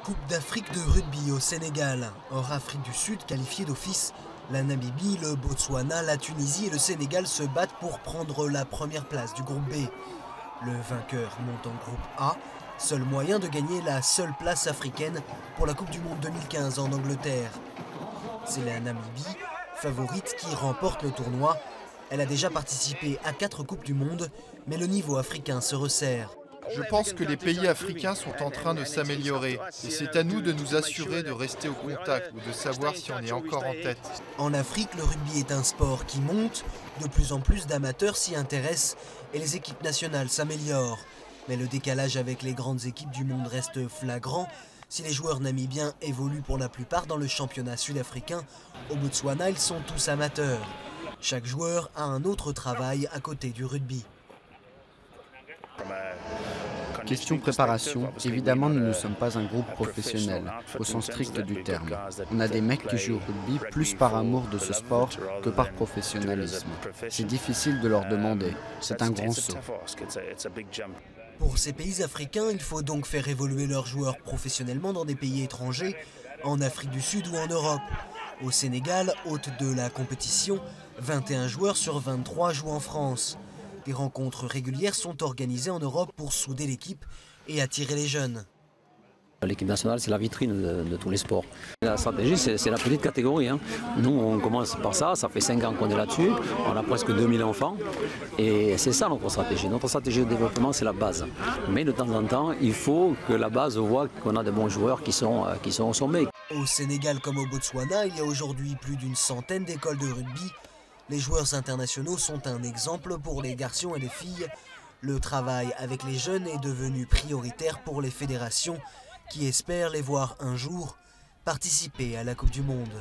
Coupe d'Afrique de rugby au Sénégal. Hors Afrique du Sud, qualifiée d'office, la Namibie, le Botswana, la Tunisie et le Sénégal se battent pour prendre la première place du groupe B. Le vainqueur monte en groupe A, seul moyen de gagner la seule place africaine pour la Coupe du Monde 2015 en Angleterre. C'est la Namibie, favorite, qui remporte le tournoi. Elle a déjà participé à 4 Coupes du Monde, mais le niveau africain se resserre. Je pense que les pays africains sont en train de s'améliorer et c'est à nous de nous assurer de rester au contact ou de savoir si on est encore en tête. En Afrique, le rugby est un sport qui monte, de plus en plus d'amateurs s'y intéressent et les équipes nationales s'améliorent. Mais le décalage avec les grandes équipes du monde reste flagrant. Si les joueurs namibiens évoluent pour la plupart dans le championnat sud-africain, au Botswana, ils sont tous amateurs. Chaque joueur a un autre travail à côté du rugby. Question préparation, évidemment nous ne sommes pas un groupe professionnel, au sens strict du terme. On a des mecs qui jouent au rugby plus par amour de ce sport que par professionnalisme. C'est difficile de leur demander, c'est un grand saut. Pour ces pays africains, il faut donc faire évoluer leurs joueurs professionnellement dans des pays étrangers, en Afrique du Sud ou en Europe. Au Sénégal, hôte de la compétition, 21 joueurs sur 23 jouent en France. Des rencontres régulières sont organisées en Europe pour souder l'équipe et attirer les jeunes. L'équipe nationale, c'est la vitrine de tous les sports. La stratégie, c'est la petite catégorie. Nous, on commence par ça, ça fait 5 ans qu'on est là-dessus, on a presque 2000 enfants. Et c'est ça notre stratégie. Notre stratégie de développement, c'est la base. Mais de temps en temps, il faut que la base voit qu'on a de bons joueurs qui sont au sommet. Au Sénégal comme au Botswana, il y a aujourd'hui plus d'une centaine d'écoles de rugby. Les joueurs internationaux sont un exemple pour les garçons et les filles. Le travail avec les jeunes est devenu prioritaire pour les fédérations qui espèrent les voir un jour participer à la Coupe du Monde.